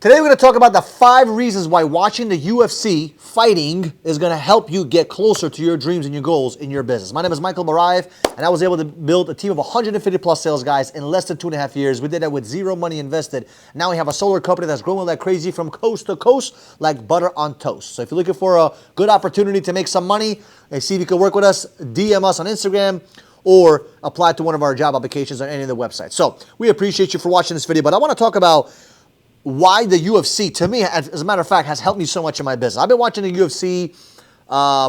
Today we're going to talk about the 5 reasons why watching the UFC fighting is going to help you get closer to your dreams and your goals in your business. My name is Michael Barayev, and I was able to build a team of 150 plus sales guys in less than 2.5 years. We did that with zero money invested. Now we have a solar company that's growing like crazy from coast to coast like butter on toast. So if you're looking for a good opportunity to make some money and see if you can work with us, DM us on Instagram or apply to one of our job applications on any of the websites. So we appreciate you for watching this video, but I want to talk about why the UFC, to me, as a matter of fact, has helped me so much in my business. I've been watching the UFC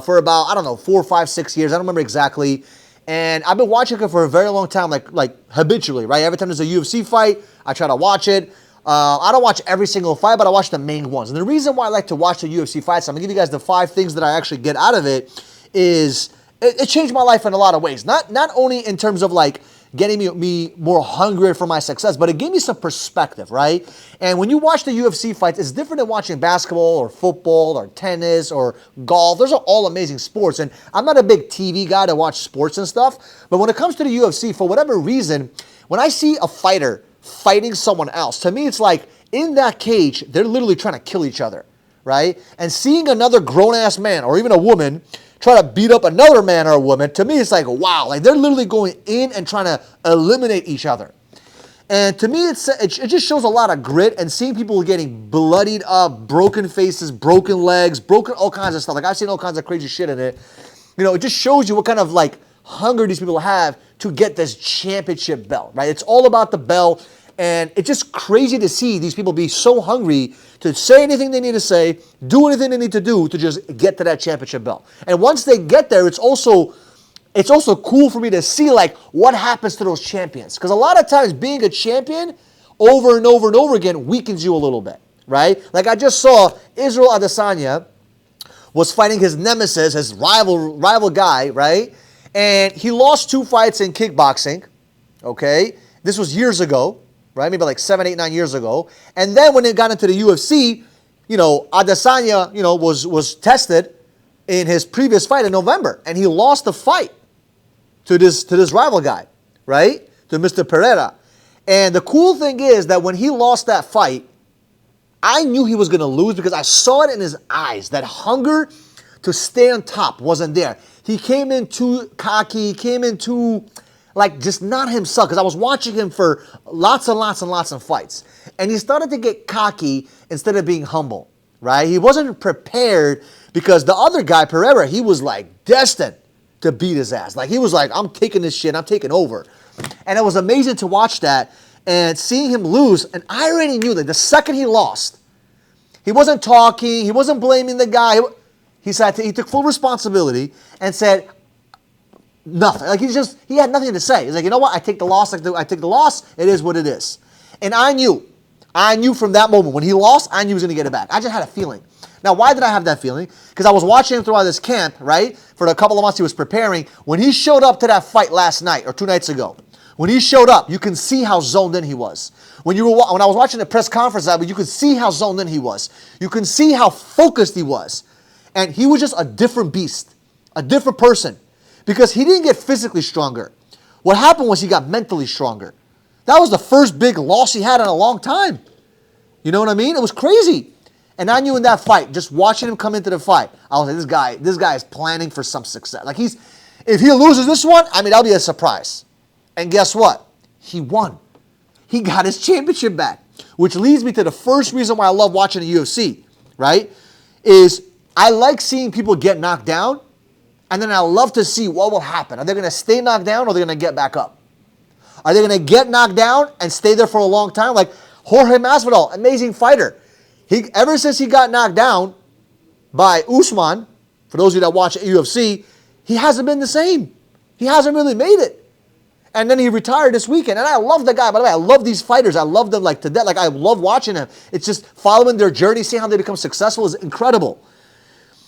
for about, 4, 5, 6 years. I don't remember exactly. And I've been watching it for a very long time, like habitually, right? Every time there's a UFC fight, I try to watch it. I don't watch every single fight, but I watch the main ones. And the reason why I like to watch the UFC fights, I'm going to give you guys the 5 things that I actually get out of it, is it changed my life in a lot of ways. Not only in terms of like getting me more hungry for my success, but it gave me some perspective, right? And when you watch the UFC fights, it's different than watching basketball or football or tennis or golf. Those are all amazing sports. And I'm not a big TV guy to watch sports and stuff, but when it comes to the UFC, for whatever reason, when I see a fighter fighting someone else, to me it's like in that cage, they're literally trying to kill each other, right? And seeing another grown-ass man or even a woman try to beat up another man or a woman, to me it's like, wow, like they're literally going in and trying to eliminate each other. And to me, it just shows a lot of grit, and seeing people getting bloodied up, broken faces, broken legs, broken all kinds of stuff. Like I've seen all kinds of crazy shit in it. It just shows you what kind of like hunger these people have to get this championship belt, right? It's all about the belt. And it's just crazy to see these people be so hungry to say anything they need to say, do anything they need to do to just get to that championship belt. And once they get there, it's also cool for me to see like what happens to those champions. Because a lot of times being a champion over and over and over again weakens you a little bit, right? Like I just saw Israel Adesanya was fighting his nemesis, his rival guy, right? And he lost 2 fights in kickboxing, okay? This was years ago. Right, maybe like 7, 8, 9 years ago. And then when it got into the UFC, Adesanya, was tested in his previous fight in November. And he lost the fight to this rival guy, right? To Mr. Pereira. And the cool thing is that when he lost that fight, I knew he was going to lose because I saw it in his eyes. That hunger to stay on top wasn't there. He came in too cocky, he came in too like just not himself, because I was watching him for lots and lots and lots of fights. And he started to get cocky instead of being humble, right? He wasn't prepared because the other guy, Pereira, he was like destined to beat his ass. Like he was like, I'm taking this shit, I'm taking over. And it was amazing to watch that and seeing him lose. And I already knew that the second he lost, he wasn't talking, he wasn't blaming the guy. He took full responsibility and said, nothing. Like he had nothing to say. He's like, you know what? I take the loss. I take the loss. It is what it is. And I knew from that moment when he lost, I knew he was going to get it back. I just had a feeling. Now, why did I have that feeling? Because I was watching him throughout this camp, right? For the couple of months he was preparing. When he showed up to that fight last night or 2 nights ago, when he showed up, you can see how zoned in he was. When I was watching the press conference, you could see how zoned in he was. You can see how focused he was. And he was just a different beast, a different person. Because he didn't get physically stronger. What happened was he got mentally stronger. That was the first big loss he had in a long time. You know what I mean? It was crazy. And I knew in that fight, just watching him come into the fight, I was like, this guy is planning for some success. Like if he loses this one, that'll be a surprise. And guess what? He won. He got his championship back. Which leads me to the first reason why I love watching the UFC, right? Is I like seeing people get knocked down. And then I love to see what will happen. Are they going to stay knocked down or are they going to get back up? Are they going to get knocked down and stay there for a long time? Like Jorge Masvidal, amazing fighter. Ever since he got knocked down by Usman, for those of you that watch UFC, he hasn't been the same. He hasn't really made it. And then he retired this weekend. And I love the guy. By the way, I love these fighters. I love them like to death. Like I love watching them. It's just following their journey, seeing how they become successful is incredible.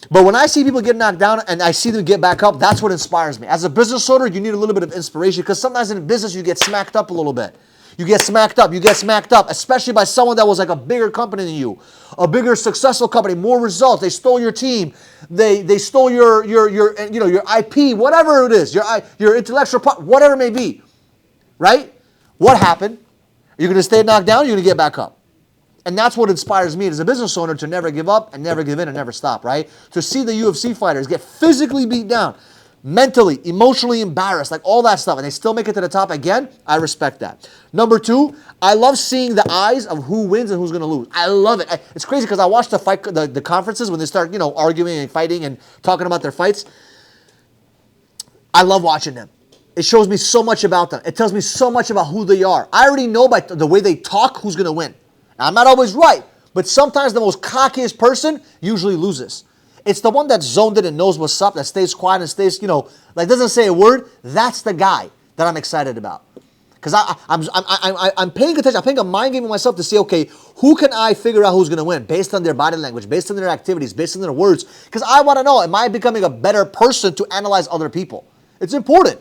But when I see people get knocked down and I see them get back up, that's what inspires me. As a business owner, you need a little bit of inspiration because sometimes in business you get smacked up a little bit. You get smacked up, especially by someone that was like a bigger company than you, a bigger successful company, more results. They stole your team, they stole your IP, whatever it is, your intellectual property, whatever it may be, right? What happened? You're going to stay knocked down. You're going to get back up. And that's what inspires me as a business owner to never give up and never give in and never stop, right? To see the UFC fighters get physically beat down, mentally, emotionally embarrassed, like all that stuff, and they still make it to the top again, I respect that. Number 2, I love seeing the eyes of who wins and who's going to lose. I love it. It's crazy because I watch the conferences when they start, arguing and fighting and talking about their fights. I love watching them. It shows me so much about them. It tells me so much about who they are. I already know by the way they talk who's going to win. Now, I'm not always right, but sometimes the most cockiest person usually loses. It's the one that's zoned in and knows what's up, that stays quiet and stays, doesn't say a word. That's the guy that I'm excited about. Because I'm paying attention. I'm paying a mind game with myself to see, okay, who can I figure out who's going to win based on their body language, based on their activities, based on their words. Because I want to know, am I becoming a better person to analyze other people? It's important.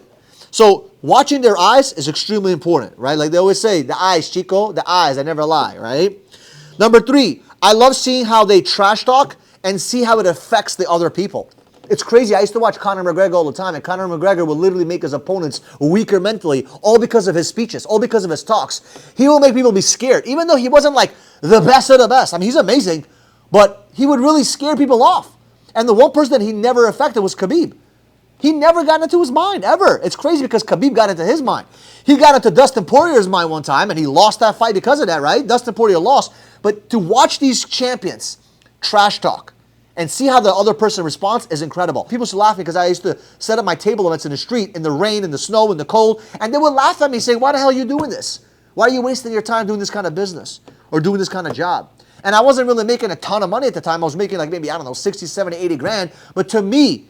So watching their eyes is extremely important, right? Like they always say, the eyes, Chico, the eyes, I never lie, right? Number 3, I love seeing how they trash talk and see how it affects the other people. It's crazy. I used to watch Conor McGregor all the time, and Conor McGregor would literally make his opponents weaker mentally, all because of his speeches, all because of his talks. He will make people be scared, even though he wasn't like the best of the best. I mean, he's amazing, but he would really scare people off. And the one person that he never affected was Khabib. He never got into his mind, ever. It's crazy because Khabib got into his mind. He got into Dustin Poirier's mind one time, and he lost that fight because of that, right? Dustin Poirier lost. But to watch these champions trash talk and see how the other person responds is incredible. People used to laugh at me because I used to set up my table events in the street, in the rain, in the snow, in the cold, and they would laugh at me saying, why the hell are you doing this? Why are you wasting your time doing this kind of business or doing this kind of job? And I wasn't really making a ton of money at the time. I was making like maybe, 60, 70, 80 grand. But to me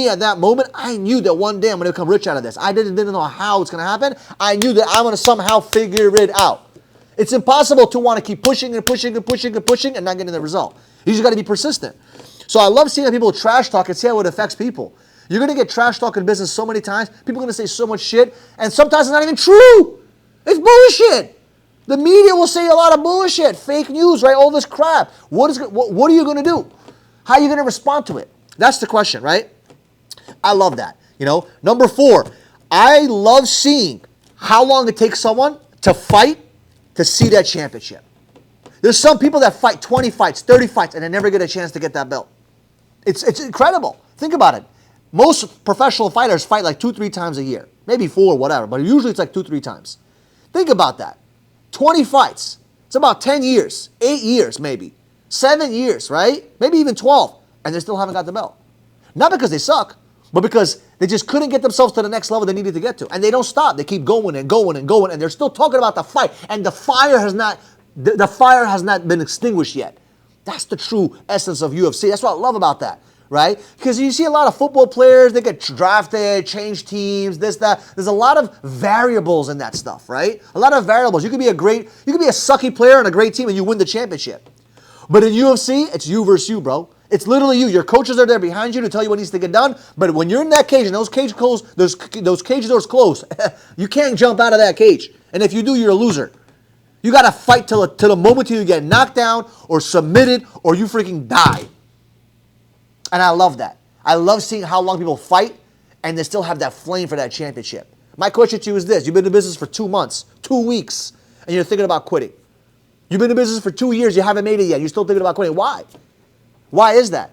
at that moment, I knew that one day I'm going to become rich out of this. I didn't know how it's going to happen. I knew that I'm going to somehow figure it out. It's impossible to want to keep pushing and pushing and pushing and pushing and not getting the result. You just got to be persistent. So I love seeing how people trash talk and see how it affects people. You're going to get trash talk in business so many times. People are going to say so much shit, and sometimes it's not even true. It's bullshit. The media will say a lot of bullshit, fake news, right? All this crap. What are you going to do? How are you going to respond to it? That's the question, right? I love that. Number 4, I love seeing how long it takes someone to fight to see that championship. There's some people that fight 20 fights, 30 fights, and they never get a chance to get that belt. It's incredible. Think about it. Most professional fighters fight like 2-3 times a year. Maybe 4, whatever, but usually it's like 2-3 times. Think about that. 20 fights. It's about 10 years, 8 years maybe, 7 years, right? Maybe even 12, and they still haven't got the belt. Not because they suck, but because they just couldn't get themselves to the next level they needed to get to. And they don't stop. They keep going and going and going, and they're still talking about the fight, and the fire has not been extinguished yet. That's the true essence of UFC. That's what I love about that, right? Because you see a lot of football players, they get drafted, change teams, this, that. There's a lot of variables in that stuff, right? A lot of variables. You could be a sucky player on a great team and you win the championship. But in UFC, it's you versus you, bro. It's literally you. Your coaches are there behind you to tell you what needs to get done. But when you're in that cage and those cage doors close, you can't jump out of that cage. And if you do, you're a loser. You got to fight till the moment till you get knocked down or submitted or you freaking die. And I love that. I love seeing how long people fight and they still have that flame for that championship. My question to you is this. You've been in business for 2 months, 2 weeks, and you're thinking about quitting. You've been in business for 2 years, you haven't made it yet. You're still thinking about quitting. Why? Why is that?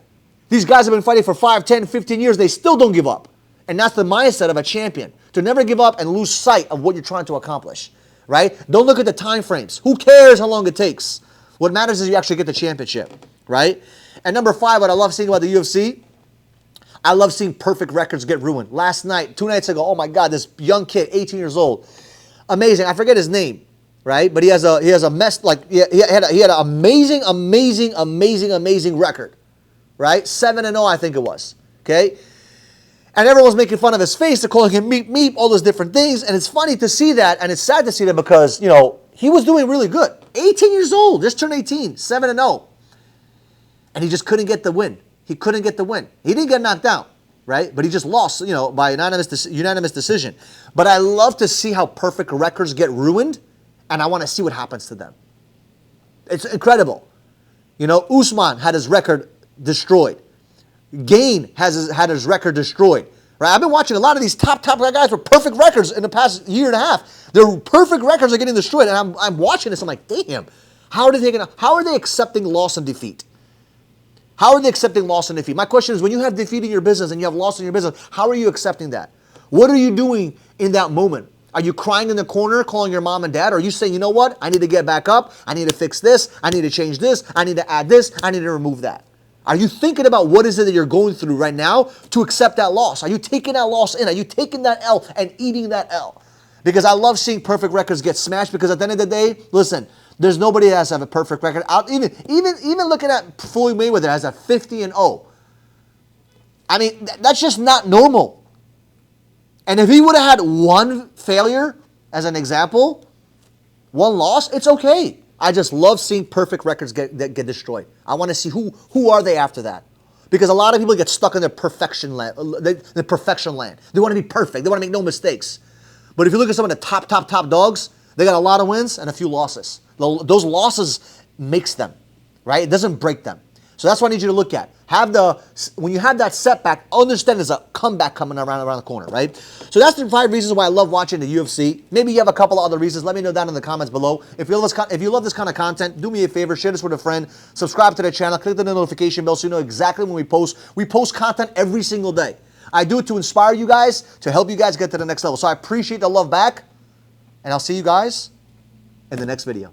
These guys have been fighting for 5, 10, 15 years. They still don't give up. And that's the mindset of a champion. To never give up and lose sight of what you're trying to accomplish. Right? Don't look at the time frames. Who cares how long it takes? What matters is you actually get the championship. Right? And number 5, what I love seeing about the UFC, I love seeing perfect records get ruined. Last night, 2 nights ago, oh my God, this young kid, 18 years old. Amazing. I forget his name. Right? But he has a mess, like he had an amazing record. Right? 7-0, I think it was. Okay? And everyone's making fun of his face. They're calling him meep meep, all those different things. And it's funny to see that, and it's sad to see that because, he was doing really good. 18 years old, just turned 18, 7-0. And he just couldn't get the win. He couldn't get the win. He didn't get knocked out, right? But he just lost, by unanimous decision. But I love to see how perfect records get ruined, and I want to see what happens to them. It's incredible. Usman had his record destroyed. Gane had his record destroyed. Right? I've been watching a lot of these top guys with perfect records in the past year and a half. Their perfect records are getting destroyed, and I'm watching this. I'm like, damn, How are they accepting loss and defeat? How are they accepting loss and defeat? My question is, when you have defeat in your business and you have loss in your business, how are you accepting that? What are you doing in that moment? Are you crying in the corner, calling your mom and dad? Or are you saying, you know what? I need to get back up. I need to fix this. I need to change this. I need to add this. I need to remove that. Are you thinking about what is it that you're going through right now to accept that loss? Are you taking that loss in? Are you taking that L and eating that L? Because I love seeing perfect records get smashed, because at the end of the day, listen, there's nobody that has to have a perfect record. Even looking at Floyd Mayweather has a 50-0. I mean, that's just not normal. And if he would have had one failure, as an example, one loss, it's okay. I just love seeing perfect records get destroyed. I want to see who are they after that. Because a lot of people get stuck in their perfection land. The perfection land. They want to be perfect. They want to make no mistakes. But if you look at some of the top dogs, they got a lot of wins and a few losses. Those losses makes them, right? It doesn't break them. So that's what I need you to look at. When you have that setback, understand there's a comeback coming around the corner, right? So that's the 5 reasons why I love watching the UFC. Maybe you have a couple of other reasons. Let me know down in the comments below. If you love this kind of content, do me a favor, share this with a friend, subscribe to the channel, click the notification bell so you know exactly when we post. We post content every single day. I do it to inspire you guys, to help you guys get to the next level. So I appreciate the love back, and I'll see you guys in the next video.